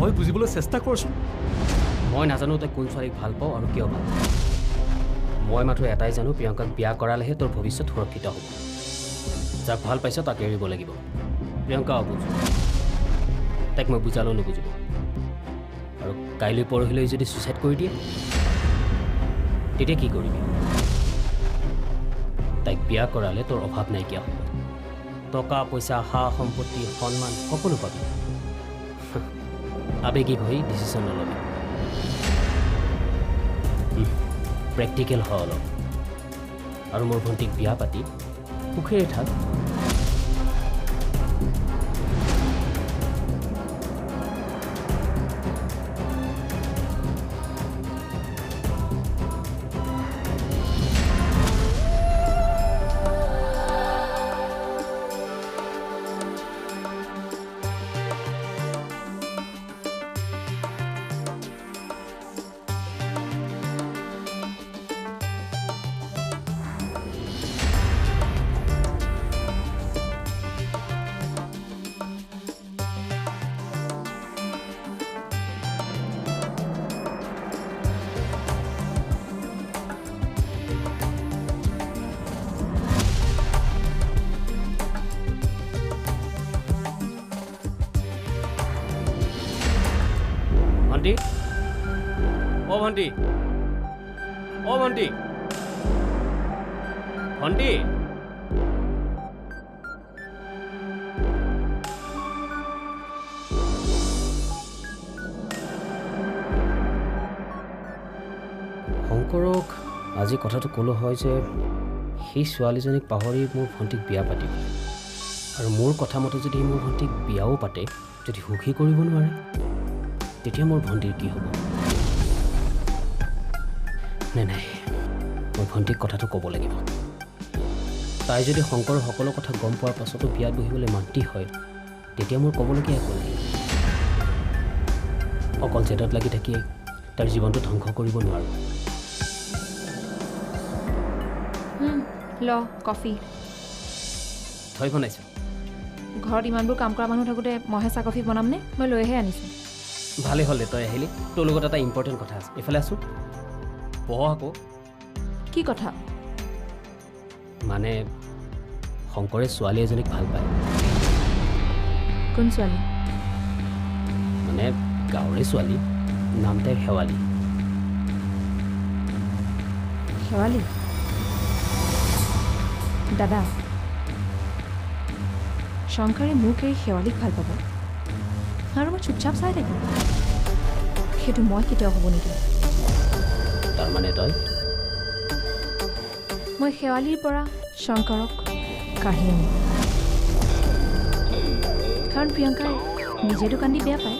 তই বুজিবলৈ চেষ্টা কৰচোন। মই নাজানো তই কোন ছোৱালীক ভাল পাওঁ আৰু কিয় ভাল পাওঁ। মই মাথো এটাই জানো, প্ৰিয়ংকাক বিয়া কৰালেহে তোৰ ভৱিষ্যত সুৰক্ষিত হ'ব। যাক ভাল পাইছ তাক এৰিব লাগিব। প্ৰিয়ংকা অবুজ, তাইক মই বুজালেও নুবুজিব। আৰু কাইলৈ পৰহিলৈ যদি ছুইচাইড কৰি দিয়ে তেতিয়া কি কৰিবি? তাইক বিয়া কৰালে তোৰ অভাৱ নাইকিয়া হ'ব। টকা পইচা, সা সম্পত্তি, সন্মান সকলো পাবি। আবেগিক হৈ ডিচিশ্যন নলবি। প্ৰেক্টিকেল হ অলপ। আৰু মোৰ ভণ্টিক বিয়া পাতি সুখেৰে থাক। ভণ্টি, অ ভণ্টি, অ ভণ্টি, ভণ্টি। শংকৰক আজি কথাটো ক'লো হয় যে সেই ছোৱালীজনীক পাহৰি মোৰ ভণ্টিক বিয়া পাতিব। আৰু মোৰ কথা মতে যদি মোৰ ভণ্টিক বিয়াও পাতে, যদি সুখী কৰিব নোৱাৰে তেতিয়া মোৰ ভণ্টিৰ কি হ'ব? নাই, মই ভণ্টিক কথাটো ক'ব লাগিব। তাই যদি শংকৰৰ সকলো কথা গম পোৱাৰ পাছতো বিয়াত বহিবলৈ মান্তি হয়, তেতিয়া মোৰ ক'বলগীয়া একো নাই। অকল জেদত লাগি থাকি তাৰ জীৱনটো ধ্বংস কৰিব নোৱাৰোঁ। ল কফি। তই বনাইছোঁ? ঘৰত ইমানবোৰ কাম কৰা মানুহ থাকোঁতে মইহে চাহ কফি বনামনে? মই লৈহে আনিছোঁ। ভালেই হ'লে তই আহিলি। তোৰ লগত এটা ইম্পৰ্টেণ্ট কথা আছে। এইফালে আছোঁ, বহ আকৌ। কি কথা? মানে শংকৰে ছোৱালী এজনীক ভাল পায়। কোন ছোৱালী? মানে গাঁৱৰে ছোৱালী, নাম তাইৰ শেৱালী। শেৱালী? দাদা, শংকৰে মোক এই শেৱালীক ভাল পাব আৰু মই চুপচাপ চাই থাকিম? সেইটো মই কেতিয়াও হ'ব নিদিওঁ। তাৰমানে তই? মই শেৱালীৰ পৰা শংকৰক কাঢ়ি আনিম। কাৰণ প্ৰিয়ংকাই নিজেতো কান্দি বেয়া পায়,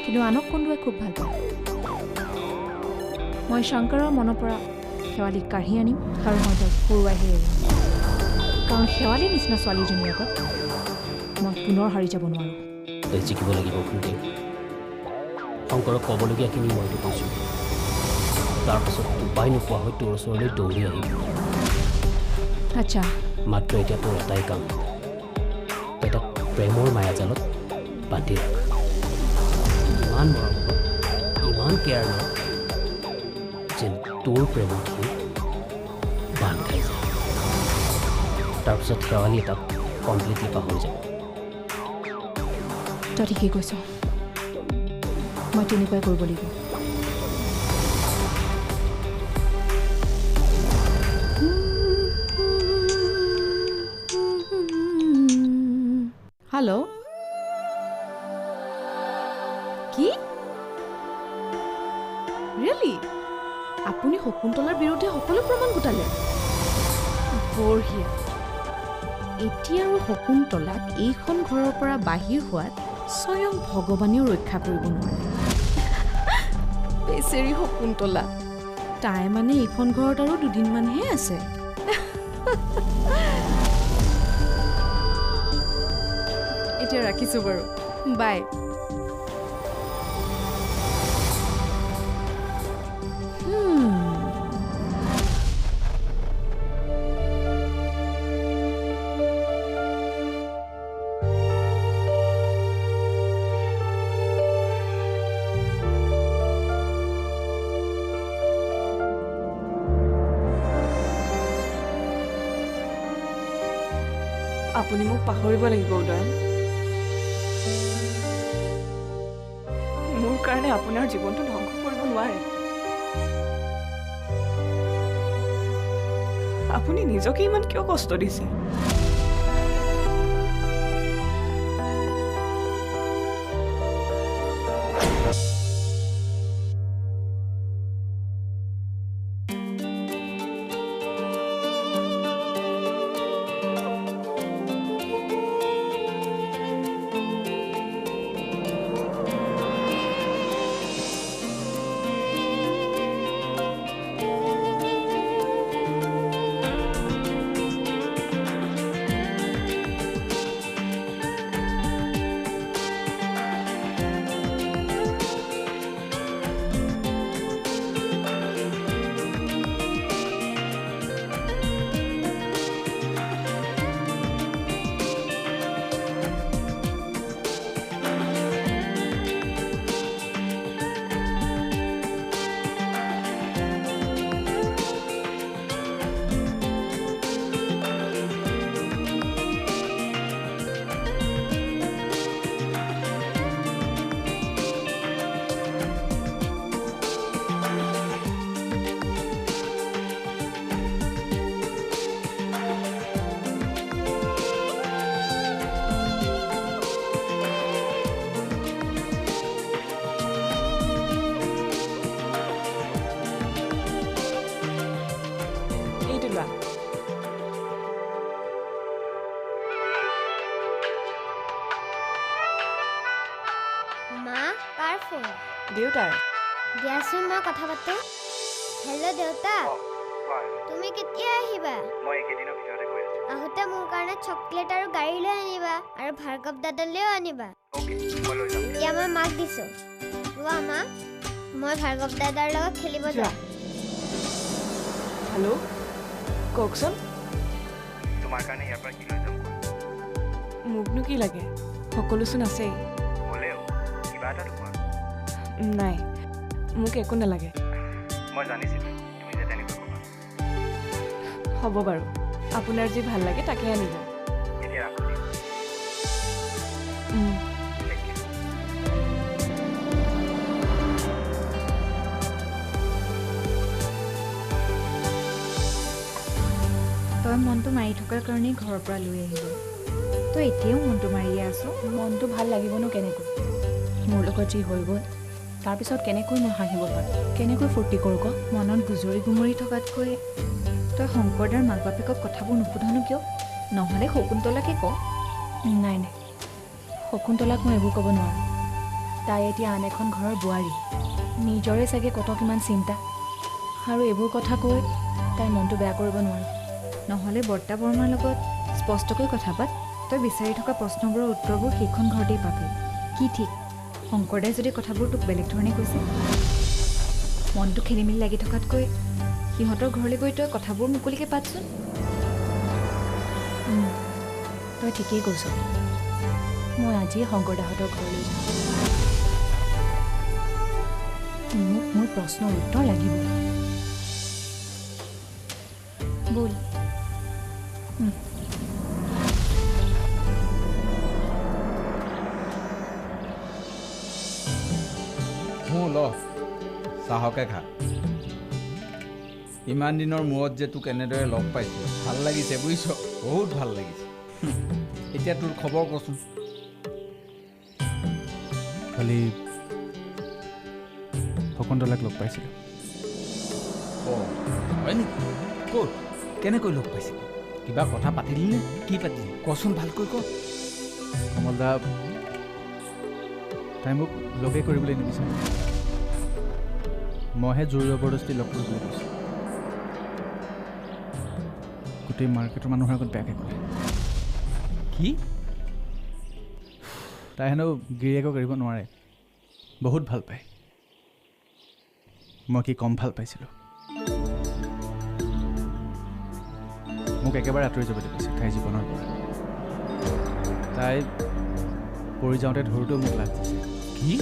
কিন্তু আনক কোনোৱে খুব ভাল পায়। মই শংকৰৰ মনৰ পৰা শেৱালীক কাঢ়ি আনিম আৰু মই তাইক হৰুৱাইহে এৰিম। কাৰণ শেৱালীৰ নিচিনা ছোৱালীজনীৰ আগত মই পুনৰ হাৰি যাব নোৱাৰোঁ। তই জিকিব লাগিব ভণ্টি। শংকৰক ক'বলগীয়াখিনি মইতো কৈছোঁ। তাৰপাছত উপায় নোপোৱা হৈ তোৰ ওচৰলৈ দৌৰি আহিব। আচ্ছা, মাত্ৰ এতিয়া তোৰ এটাই কাম, তই তাক প্ৰেমৰ মায়াজালত বান্ধি ৰাখ। ইমান মৰম কৰ, ইমান কেয়াৰ ল যেন তোৰ প্ৰেমত সি বান্ধ খাই যায়। তাৰপিছত শেৱালী তাক কমপ্লিটলি পাহৰি যাব। তই ঠিকেই কৈছ, মই তেনেকুৱাই কৰিব লাগিব। হেল্ল', কি ৰিয়েলি? আপুনি শকুন্তলাৰ বিৰুদ্ধে সকলো প্ৰমাণ গোটালে? বঢ়িয়া। এতিয়া আৰু শকুন্তলাক এইখন ঘৰৰ পৰা বাহিৰ হোৱাত স্বয়ং ভগৱানেও ৰক্ষা কৰিব নোৱাৰে। বেচেৰি শকুন্তলা, তাই মানে এইখন ঘৰত আৰু দুদিনমানহে আছে। এতিয়া ৰাখিছোঁ বাৰু, বাই। আপুনি মোক পাহৰিব লাগিব উদয়ন মোৰ কাৰণে আপোনাৰ জীৱনটো ধ্বংস কৰিব নোৱাৰে আপুনি নিজকে ইমান কিয় কষ্ট দিছে দেউতাৰ দিয়াচোন মই কথা পাতো হেল্ল' দেউতা তুমি কেতিয়া আহিবা মই একেদিনৰ ভিতৰতে গৈ আছো আহোঁতে মোৰ কাৰণে চকলেট আৰু গাড়ী লৈ আনিবা আৰু ভাৰ্গৱ দাদালৈও আনিবা ওকে মই লৈ যাম এতিয়া মই মাক দিছোঁ ৰোৱা মা মই ভাৰ্গৱ দাদাৰ লগত খেলিব যাওঁ হেল্ল' কওকচোন তোমাৰ কাৰণে ইয়াৰ পৰা কি লৈ যাম মোকনো কি লাগে সকলোচোন আছেই হ'লেও কিবা এটাতো কোৱা নাই মোক একো নালাগে মই জানিছিলোঁ তুমি যে তেনেকৈ ক'বা হ'ব বাৰু আপোনাৰ যি ভাল লাগে তাকে আনিব এতিয়া ৰাখোঁ দিয়া Take care. তই মনটো মাৰি থকাৰ কাৰণেই ঘৰৰ পৰা লৈ আহিলোঁ তই এতিয়াও মনটো মাৰিয়ে আছ মনটো ভাল লাগিবনো কেনেকৈ মোৰ লগত যি হৈ গ'ল তাৰপিছত কেনেকৈ মই হাঁহিব পাৰোঁ কেনেকৈ ফূৰ্তি কৰোঁ ক মনত গুজৰি গুমৰি থকাতকৈ তই শংকৰদাৰ মাক বাপেকক কথাবোৰ নুসুধনো কিয় নহ'লে শকুন্তলাকে ক নাই নাই শকুন্তলাক মই এইবোৰ ক'ব নোৱাৰোঁ তাই এতিয়া আন এখন ঘৰৰ বোৱাৰী নিজৰে চাগে কত কিমান চিন্তা আৰু এইবোৰ কথা কৈ তাইৰ মনটো বেয়া কৰিব নোৱাৰোঁ নহ'লে বৰ্তা বৰ্মাৰ লগত স্পষ্টকৈ কথা পাত তই বিচাৰি থকা প্ৰশ্নবোৰৰ উত্তৰবোৰ সেইখন ঘৰতেই পাবি কি ঠিক শংকৰদাই যদি কথাবোৰ তোক বেলেগ ধৰণে কৈছে মনটো খেলি মেলি লাগি থকাতকৈ সিহঁতৰ ঘৰলৈ গৈ তই কথাবোৰ মুকলিকৈ পাতচোন তই ঠিকেই কৈছ মই আজিয়ে শংকৰদাহঁতৰ ঘৰলৈ যাম মোক মোৰ প্ৰশ্নৰ উত্তৰ লাগিব ব'ল ল চাহকে খা ইমান দিনৰ মূৰত যে তোক এনেদৰে লগ পাইছোঁ ভাল লাগিছে বুজিছ বহুত ভাল লাগিছে এতিয়া তোৰ খবৰ কচোন খালি শকুন্তলাক লগ পাইছিলোঁ অঁ হয় নেকি ক'ত কেনেকৈ লগ পাইছিলি কিবা কথা পাতিলি নে কি পাতিলি কচোন ভালকৈ ক কমলদা তাই মোক লগেই কৰিবলৈ নিবিচাৰে মইহে জোৰ জবৰদস্তি লগ কৰিবলৈ কৈছোঁ গোটেই মাৰ্কেটৰ মানুহৰ আগত বেয়াকৈ ক'লে কি তাই হেনো গিৰিয়েকক এৰিব নোৱাৰে বহুত ভাল পায় মই কি কম ভাল পাইছিলোঁ মোক একেবাৰে আঁতৰি যাব দিছে তাইৰ জীৱনৰ পৰা তাই পৰি যাওঁতে ধৰোঁতেও মোক লাজ দিছে কি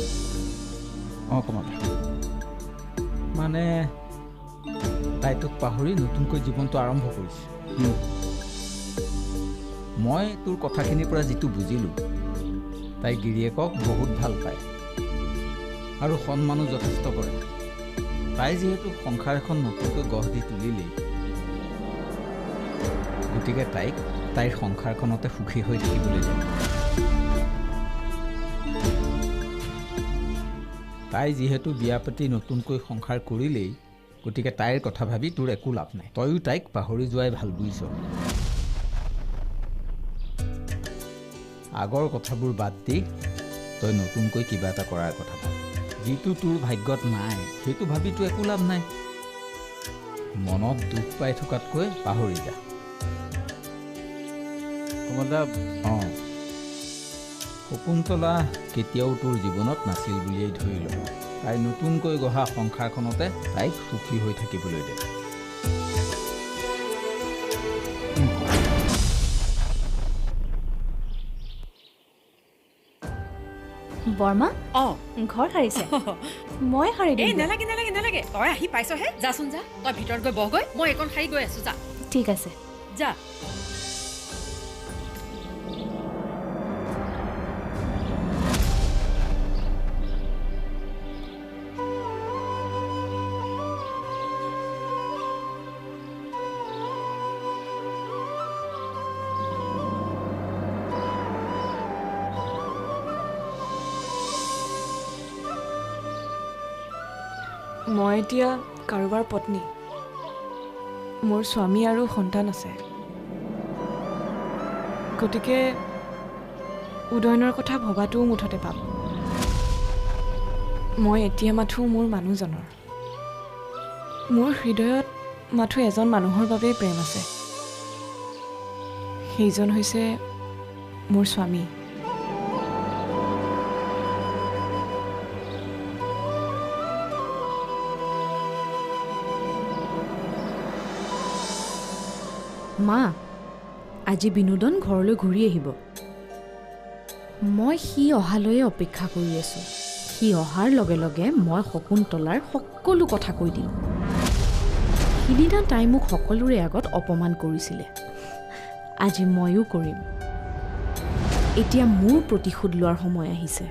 অঁ কমল মানে তাই তোক পাহৰি নতুনকৈ জীৱনটো আৰম্ভ কৰিছে মই তোৰ কথাখিনিৰ পৰা যিটো বুজিলোঁ, তাই গিৰিয়েকক বহুত ভাল পায় আৰু সন্মানো যথেষ্ট কৰে। তাই যিহেতু সংসাৰ এখন নতুনকৈ গঢ় দি তুলিলেই, গতিকে তাইক তাইৰ সংসাৰখনতে সুখী হৈ থাকিবলৈ দিয়ে। তাই যিহেতু বিয়া পাতি নতুনকৈ সংসাৰ কৰিলেই, গতিকে তাইৰ কথা ভাবি তোৰ একো লাভ নাই। তয়ো তাইক পাহৰি যোৱাই ভাল বুজিছ। আগৰ কথাবোৰ বাদ দি তই নতুনকৈ কিবা এটা কৰাৰ কথা ভাব। যিটো তোৰ ভাগ্যত নাই সেইটো ভাবিতো একো লাভ নাই। মনত দুখ পাই থকাতকৈ পাহৰি যা। কমলদা, অঁ, শকুন্তলা কেতিয়াও তোৰ জীৱনত নাছিল বুলিয়েই ধৰি ল। তাই নতুনকৈ গঢ়া সংসাৰখনতে তাইক সুখী হৈ থাকিবলৈ দে। বৰ্মা অঁ ঘৰ সাৰিছে? মই সাৰি এই দিম। নালাগে নালাগে নালাগে, তই আহি পাইছহে, যাচোন যা। তই ভিতৰত গৈ বহগৈ, মই এইকণ সাৰি গৈ আছোঁ, যা ঠিক আছে। যা। মই এতিয়া কাৰোবাৰ পত্নী। মোৰ স্বামী আৰু সন্তান আছে। গতিকে উদয়নৰ কথা ভবাটোও মুঠতে পাপ। মই এতিয়া মাথো মোৰ মানুহজনৰ। মোৰ হৃদয়ত মাথো এজন মানুহৰ বাবেই প্ৰেম আছে। সেইজন হৈছে মোৰ স্বামী। মা, আজি বিনোদন ঘৰলৈ ঘূৰি আহিব। মই সি অহালৈয়ে অপেক্ষা কৰি আছোঁ। সি অহাৰ লগে লগে মই শকুন্তলাৰ সকলো কথা কৈ দিম। সিদিনা তাই মোক সকলোৰে আগত অপমান কৰিছিলে, আজি ময়ো কৰিম। এতিয়া মোৰ প্ৰতিশোধ লোৱাৰ সময় আহিছে।